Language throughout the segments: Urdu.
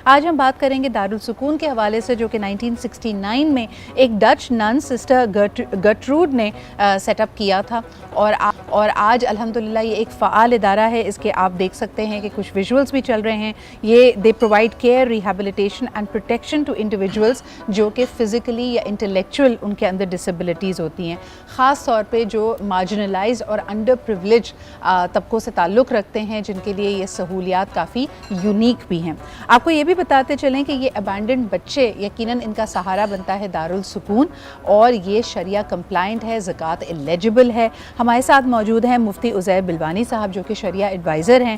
آج ہم بات کریں گے دارالسکون کے حوالے سے، جو کہ 1969 میں ایک ڈچ نن سسٹر گرٹروڈ نے سیٹ اپ کیا تھا، اور آج الحمدللہ یہ ایک فعال ادارہ ہے۔ اس کے آپ دیکھ سکتے ہیں کہ کچھ ویژولز بھی چل رہے ہیں۔ یہ they provide care, rehabilitation and protection to individuals جو کہ فزیکلی یا انٹلیکچوئل ان کے اندر ڈسیبلٹیز ہوتی ہیں، خاص طور پہ جو مارجنلائز اور انڈر پریولیج طبقوں سے تعلق رکھتے ہیں، جن کے لیے یہ سہولیات کافی یونیک بھی ہیں۔ آپ کو یہ بھی بتاتے چلیں کہ یہ ابینڈنڈ بچے یقیناً ان کا سہارا بنتا ہے دارالسکون، اور یہ شریعہ کمپلائنٹ ہے، زکوٰۃ ایلیجبل ہے۔ ہمارے ساتھ موجود ہیں مفتی عزیر بلوانی صاحب، جو کہ شریعہ ایڈوائزر ہیں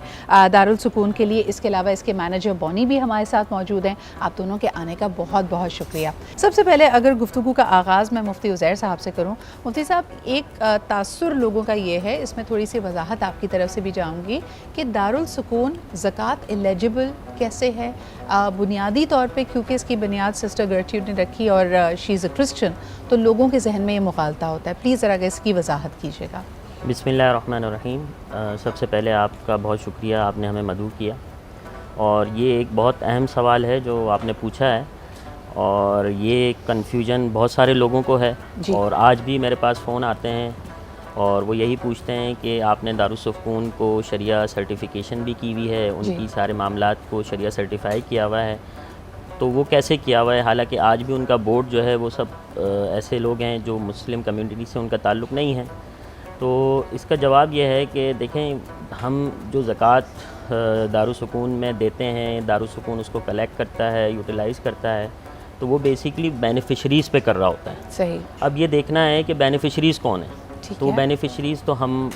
دارالسکون کے لیے۔ اس کے علاوہ اس کے مینیجر بونی بھی ہمارے ساتھ موجود ہیں۔ آپ دونوں کے آنے کا بہت بہت شکریہ۔ سب سے پہلے اگر گفتگو کا آغاز میں مفتی عزیر صاحب سے کروں، مفتی صاحب، ایک تاثر لوگوں کا یہ ہے، اس میں تھوڑی سی وضاحت آپ کی طرف سے بھی چاہوں گی کہ دارالسکون زکوٰۃ ایلیجبل کیسے ہے؟ بنیادی طور پہ کیونکہ اس کی بنیاد سسٹر گرٹروڈ نے رکھی اور شی از اے کرسچن، تو لوگوں کے ذہن میں یہ مغالطہ ہوتا ہے۔ پلیز ذرا اس کی وضاحت کیجیے گا۔ بسم اللہ الرحمن الرحیم۔ سب سے پہلے آپ کا بہت شکریہ، آپ نے ہمیں مدعو کیا، اور یہ ایک بہت اہم سوال ہے جو آپ نے پوچھا ہے، اور یہ کنفیوژن بہت سارے لوگوں کو ہے جی۔ اور آج بھی میرے پاس فون آتے ہیں اور وہ یہی پوچھتے ہیں کہ آپ نے دارالسکون کو شریعہ سرٹیفیکیشن بھی کی ہوئی ہے، ان کی سارے معاملات کو شریعہ سرٹیفائی کیا ہوا ہے، تو وہ کیسے کیا ہوا ہے؟ حالانکہ آج بھی ان کا بورڈ جو ہے وہ سب ایسے لوگ ہیں جو مسلم کمیونٹی سے ان کا تعلق نہیں ہے۔ تو اس کا جواب یہ ہے کہ دیکھیں، ہم جو زکوٰۃ دارالسکون میں دیتے ہیں، دارالسکون اس کو کلیکٹ کرتا ہے، یوٹیلائز کرتا ہے، تو وہ بیسیکلی بینیفیشریز پہ کر رہا ہوتا ہے۔ صحیح۔ اب یہ دیکھنا ہے کہ بینیفیشریز کون ہیں۔ تو بینیفیشریز تو ہم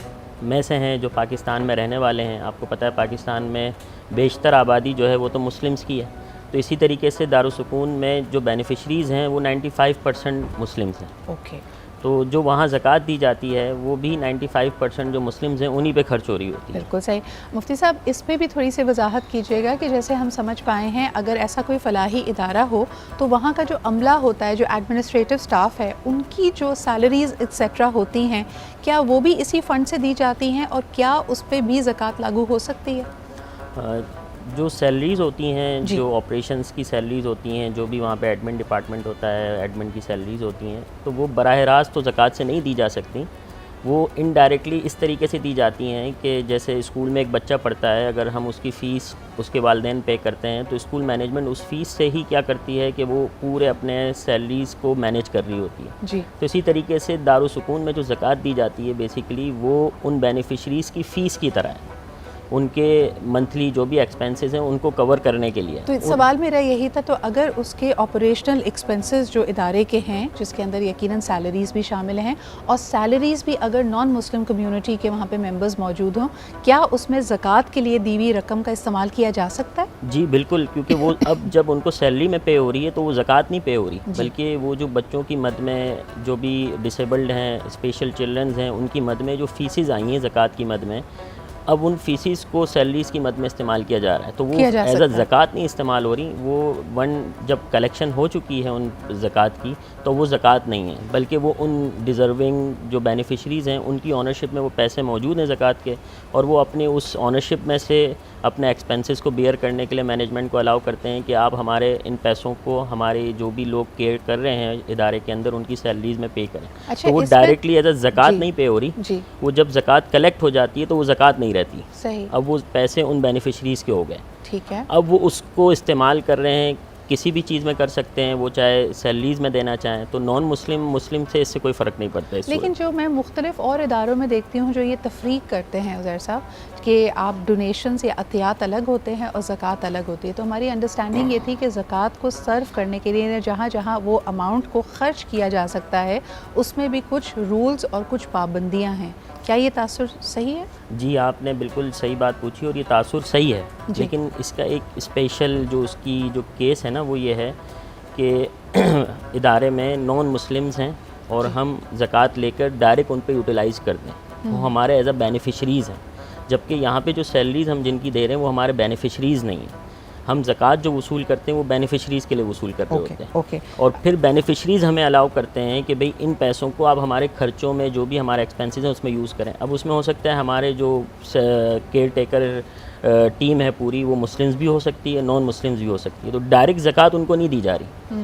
میں سے ہیں جو پاکستان میں رہنے والے ہیں۔ آپ کو پتہ ہے پاکستان میں بیشتر آبادی جو ہے وہ تو مسلمز کی ہے، تو اسی طریقے سے دارالسکون میں جو بینیفیشریز ہیں وہ 95% مسلمز ہیں۔ اوکے۔ تو جو وہاں زکوٰۃ دی جاتی ہے وہ بھی 95% جو مسلمز ہیں انہی پہ خرچ ہو رہی ہوتی ہے۔ بالکل صحیح۔ مفتی صاحب، اس پہ بھی تھوڑی سی وضاحت کیجیے گا کہ جیسے ہم سمجھ پائے ہیں، اگر ایسا کوئی فلاحی ادارہ ہو تو وہاں کا جو عملہ ہوتا ہے، جو ایڈمنسٹریٹو سٹاف ہے، ان کی جو سیلریز ایکسیٹرا ہوتی ہیں، کیا وہ بھی اسی فنڈ سے دی جاتی ہیں، اور کیا اس پہ بھی زکوٰۃ لاگو ہو سکتی ہے؟ جو سیلریز ہوتی ہیں، جو آپریشنز کی سیلریز ہوتی ہیں، جو بھی وہاں پہ ایڈمن ڈپارٹمنٹ ہوتا ہے، ایڈمن کی سیلریز ہوتی ہیں، تو وہ براہ راست تو زکوٰۃ سے نہیں دی جا سکتی۔ وہ انڈائریکٹلی اس طریقے سے دی جاتی ہیں کہ جیسے اسکول میں ایک بچہ پڑھتا ہے، اگر ہم اس کی فیس اس کے والدین پے کرتے ہیں، تو اسکول مینجمنٹ اس فیس سے ہی کیا کرتی ہے کہ وہ پورے اپنے سیلریز کو مینیج کر رہی ہوتی ہے۔ جی۔ تو اسی طریقے سے دارالسکون میں جو زکوٰۃ دی جاتی ہے بیسیکلی وہ ان بینیفیشریز کی فیس کی طرح ہے، ان کے منتھلی جو بھی ایکسپینسز ہیں ان کو کور کرنے کے لیے۔ تو سوال میرا یہی تھا، تو اگر اس کے آپریشنل ایکسپنسز جو ادارے کے ہیں، جس کے اندر یقیناً سیلریز بھی شامل ہیں، اور سیلریز بھی اگر نان مسلم کمیونٹی کے وہاں پہ ممبرز موجود ہوں، کیا اس میں زکوٰۃ کے لیے دی ہوئی رقم کا استعمال کیا جا سکتا ہے؟ جی بالکل، کیونکہ وہ اب جب ان کو سیلری میں پے ہو رہی ہے تو وہ زکوٰۃ نہیں پے ہو رہی، بلکہ وہ جو بچوں کی مد میں جو بھی ڈسیبلڈ ہیں، اسپیشل چلڈرنز ہیں، ان کی مد میں جو فیسز آئی ہیں زکوٰۃ کی مد میں، اب ان فیسز کو سیلریز کی مد میں استعمال کیا جا رہا ہے، تو وہ ایز اے زکوٰۃ نہیں استعمال ہو رہی۔ وہ جب کلیکشن ہو چکی ہے ان زکوٰۃ کی، تو وہ زکوٰۃ نہیں ہے، بلکہ وہ ان ڈیزرونگ جو بینیفیشریز ہیں ان کی اونرشپ میں وہ پیسے موجود ہیں زکوٰۃ کے، اور وہ اپنے اس اونرشپ میں سے اپنے ایکسپینسز کو بیئر کرنے کے لیے مینجمنٹ کو الاؤ کرتے ہیں کہ آپ ہمارے ان پیسوں کو ہمارے جو بھی لوگ کیئر کر رہے ہیں ادارے کے اندر ان کی سیلریز میں پے کریں۔ تو وہ ڈائریکٹلی ایز اے زکوٰۃ نہیں پے ہو رہی، وہ جب زکوٰۃ کلیکٹ ہو جاتی ہے تو وہ زکوٰۃ نہیں رہتی۔ صحیح۔ اب وہ پیسے ان بینیفیشریز کے ہو گئے، ٹھیک ہے۔ اب وہ اس کو استعمال کر رہے ہیں، کسی بھی چیز میں کر سکتے ہیں، وہ چاہے سیلریز میں دینا چاہیں، تو نان مسلم سے اس سے کوئی فرق نہیں پڑتا۔ لیکن جو میں مختلف اور اداروں میں دیکھتی ہوں جو یہ تفریق کرتے ہیں عزیر صاحب کہ آپ ڈونیشنز یا عطیات الگ ہوتے ہیں اور زکوٰۃ الگ ہوتی ہے، تو ہماری انڈرسٹینڈنگ یہ تھی کہ زکوٰۃ کو سرو کرنے کے لیے جہاں جہاں وہ اماؤنٹ کو خرچ کیا جا سکتا ہے اس میں بھی کچھ رولز اور کچھ پابندیاں ہیں۔ کیا یہ تاثر صحیح ہے؟ جی آپ نے بالکل صحیح بات پوچھی، اور یہ تاثر صحیح ہے، لیکن اس کا ایک اسپیشل جو اس کی جو کیس ہے نا وہ یہ ہے کہ ادارے میں نان مسلمز ہیں اور ہم زکوٰۃ لے کر ڈائریکٹ ان پہ یوٹیلائز کر دیں، وہ ہمارے ایز اے بینیفیشریز ہیں، جبکہ یہاں پہ جو سیلریز ہم جن کی دے رہے ہیں وہ ہمارے بینیفیشریز نہیں ہیں۔ ہم زکوٰۃ جو وصول کرتے ہیں وہ بینیفیشریز کے لیے وصول کر رہے ہوتے ہیں. اوکے. اور پھر بینیفیشریز ہمیں الاؤ کرتے ہیں کہ بھئی ان پیسوں کو آپ ہمارے خرچوں میں جو بھی ہمارے ایکسپینسز ہیں اس میں یوز کریں. اب اس میں ہو سکتا ہے ہمارے جو کیئر ٹیکر ٹیم ہے پوری وہ مسلمز بھی ہو سکتی ہے, نان مسلمز بھی ہو سکتی ہے. تو ڈائریکٹ زکوٰۃ ان کو نہیں دی جا رہی.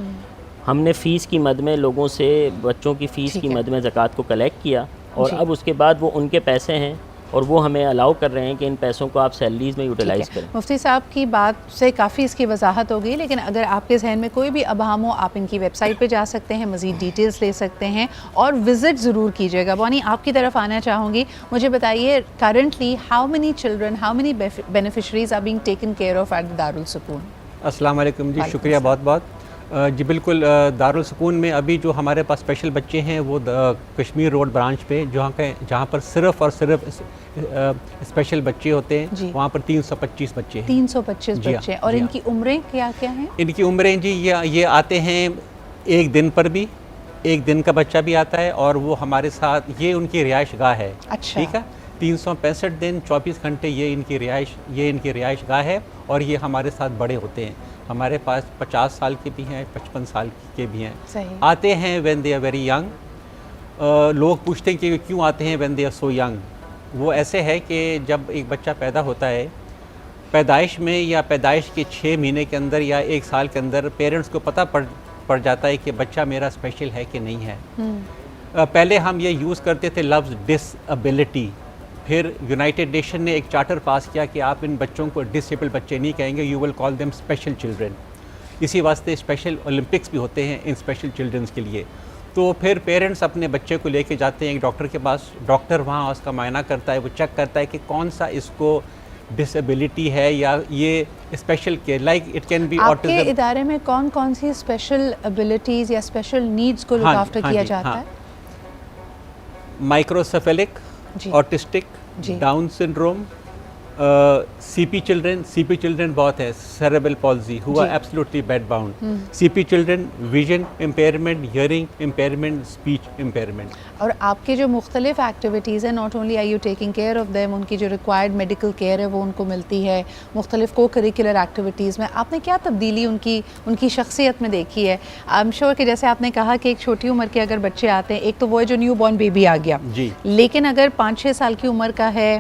ہم نے فیس کی مد میں لوگوں سے بچوں کی فیس کی مد میں زکوٰۃ کو کلیکٹ کیا, اور اب اس کے بعد وہ ان کے پیسے ہیں اور وہ ہمیں الاؤ کر رہے ہیں کہ ان پیسوں کو آپ سیلریز میں یوٹیلائز کریں. مفتی صاحب کی بات سے کافی اس کی وضاحت ہو گئی, لیکن اگر آپ کے ذہن میں کوئی بھی ابہام ہو آپ ان کی ویب سائٹ پہ جا سکتے ہیں, مزید ڈیٹیلز لے سکتے ہیں اور وزٹ ضرور کیجیے گا. بونی آپ کی طرف آنا چاہوں گی, مجھے بتائیے currently how many children, how many beneficiaries are being taken care of at Darul-Sukun? السلام علیکم جی, شکریہ بہت بہت. جی بالکل, دارالسکون میں ابھی جو ہمارے پاس اسپیشل بچے ہیں وہ کشمیر روڈ برانچ پہ جہاں پر صرف اور صرف اسپیشل بچے ہوتے ہیں, وہاں پر 325 بچے ہیں. 325 بچے. اور ان کی عمریں کیا کیا ہیں؟ ان کی عمریں جی یہ آتے ہیں ایک دن پر بھی, ایک دن کا بچہ بھی آتا ہے, اور وہ ہمارے ساتھ, یہ ان کی رہائش گاہ ہے. اچھا. ٹھیک ہے, 365 دن 24 گھنٹے یہ ان کی رہائش گاہ ہے, اور یہ ہمارے ساتھ بڑے ہوتے ہیں. ہمارے پاس 50 سال کے بھی ہیں, 55 سال کے بھی ہیں. صحیح. آتے ہیں when they are very young. لوگ پوچھتے ہیں کہ کیوں آتے ہیں when they are so young. وہ ایسے ہے کہ جب ایک بچہ پیدا ہوتا ہے, پیدائش میں یا پیدائش کے 6 مہینے کے اندر یا 1 سال کے اندر پیرنٹس کو پتہ پڑ جاتا ہے کہ بچہ میرا اسپیشل ہے کہ نہیں ہے. پہلے ہم یہ یوز کرتے تھے لفظ ڈس ایبلٹی. پھر یونائٹڈ نیشن نے ایک چارٹر پاس کیا کہ آپ ان بچوں کو ڈسیبل بچے نہیں کہیں گے, you will call them special children. اسی واسطے اسپیشل اولمپکس بھی ہوتے ہیں ان اسپیشل چلڈرنس کے لیے. تو پھر پیرنٹس اپنے بچے کو لے کے جاتے ہیں ایک ڈاکٹر کے پاس. ڈاکٹر وہاں اس کا معائنہ کرتا ہے, وہ چیک کرتا ہے کہ کون سا اس کو ڈس ایبلٹی ہے یا یہ special care, like it can be autism. آپ کے ادارے میں کون کون سی اسپیشل ایبلٹیز یا اسپیشل نیڈز کو لک آفٹر کیا جاتا ہے؟ Microcephalic, autistic, down syndrome, C P children بہت ہے, سیریبل پالزی ہوا absolutely bed bound, C P children, vision impairment, hearing impairment, speech impairment. اور آپ کے جو مختلف ایکٹیویٹیز ہیں, not only I you taking care of them, ان کی جو ریکوائرڈ میڈیکل کیئر ہے وہ ان کو ملتی ہے, مختلف کو کریکولر ایکٹیویٹیز میں آپ نے کیا تبدیلی ان کی شخصیت میں دیکھی ہے؟ آئی ایم شیور کہ جیسے آپ نے کہا کہ ایک چھوٹی عمر کے اگر بچے آتے ہیں, ایک تو وہ ہے جو نیو بورن بیبی آ گیا, لیکن اگر 5-6 سال کی عمر کا ہے,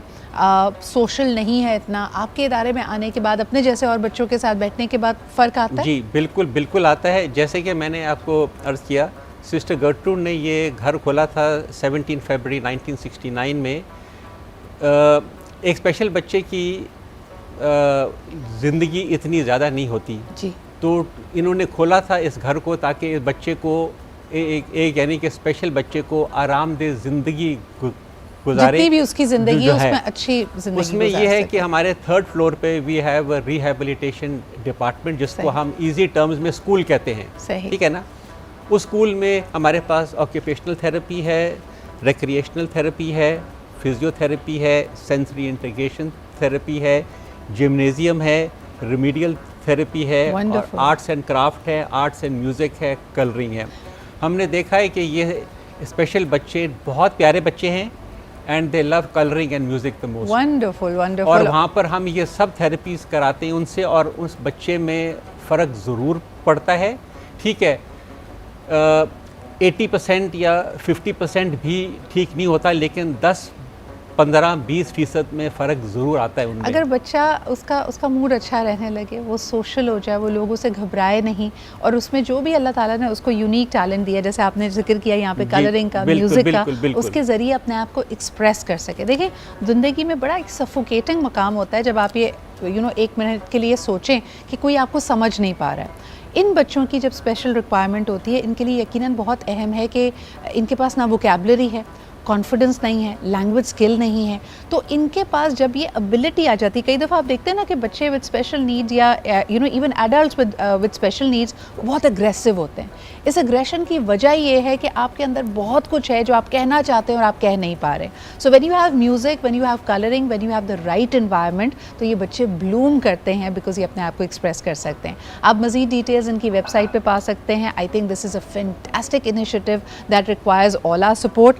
سوشل نہیں ہے اتنا, آپ کے ادارے میں آنے کے بعد اپنے جیسے اور بچوں کے ساتھ بیٹھنے کے بعد فرق آتا ہے؟ جی بالکل آتا ہے. جیسے کہ میں نے آپ کو عرض کیا, سسٹر گرٹروڈ نے یہ گھر کھولا تھا 17 فروری 1969 میں. ایک اسپیشل بچے کی زندگی اتنی زیادہ نہیں ہوتی, تو انہوں نے کھولا تھا اس گھر کو تاکہ اس بچے کو ایک یعنی کہ اسپیشل بچے کو آرام دہ زندگی گزارے, جتنی بھی اس کی زندگی ہے اس میں اچھی زندگی. اس میں یہ ہے کہ ہمارے 3rd فلور پہ we have a rehabilitation department, جس کو ہم ایزی ٹرمز میں اسکول کہتے ہیں. ٹھیک ہے نا. اس اسکول میں ہمارے پاس آکیوپیشنل تھراپی ہے, ریکریشنل تھراپی ہے, فزیو تھراپی ہے, سینسری انٹیگریشن تھراپی ہے, جمنیزیم ہے, ریمیڈیل تھراپی ہے, اور آرٹس اینڈ کرافٹ ہے, آرٹس اینڈ میوزک ہے, کلرنگ ہے. ہم نے دیکھا ہے کہ یہ اسپیشل بچے بہت پیارے بچے ہیں, and they love colouring and music the most. Wonderful. اور وہاں پر ہم یہ سب تھراپیز کراتے ہیں ان سے, اور اس بچے میں فرق ضرور پڑتا ہے. ٹھیک ہے, 80% یا 50% بھی ٹھیک نہیں ہوتا, لیکن 10-15-20% میں فرق ضرور آتا ہے ان میں. اگر بچہ اس کا موڈ اچھا رہنے لگے, وہ سوشل ہو جائے, وہ لوگوں سے گھبرائے نہیں, اور اس میں جو بھی اللہ تعالیٰ نے اس کو یونیک ٹیلنٹ دیا, جیسے آپ نے ذکر کیا یہاں پہ کلرنگ کا, میوزک کا, اس کے ذریعے اپنے آپ کو ایکسپریس کر سکے. دیکھیں زندگی میں بڑا ایک سفوکیٹنگ مقام ہوتا ہے جب آپ یہ 1 منٹ کے لیے سوچیں کہ کوئی آپ کو سمجھ نہیں پا رہا ہے. ان بچوں کی جب اسپیشل ریکوائرمنٹ ہوتی ہے, ان کے لیے یقیناً بہت اہم ہے کہ ان کے پاس نہ ووکیبلری ہے, کانفیڈنس نہیں ہے, لینگویج اسکل نہیں ہے, تو ان کے پاس جب یہ ابلٹی آ جاتی, کئی دفعہ آپ دیکھتے ہیں نا کہ بچے وتھ اسپیشل نیڈز یا even adults with special needs بہت اگریسو ہوتے ہیں. اس اگریشن کی وجہ یہ ہے کہ آپ کے اندر بہت کچھ ہے جو آپ کہنا چاہتے ہیں اور آپ کہہ نہیں پا رہے. So when you have music, when you have colouring, when you have the right environment, تو یہ بچے بلوم کرتے ہیں بیکاز یہ اپنے آپ کو ایکسپریس کر سکتے ہیں. آپ مزید ڈیٹیلز ان کی ویب سائٹ پہ پا سکتے ہیں. I think this is a fantastic initiative that requires all our support.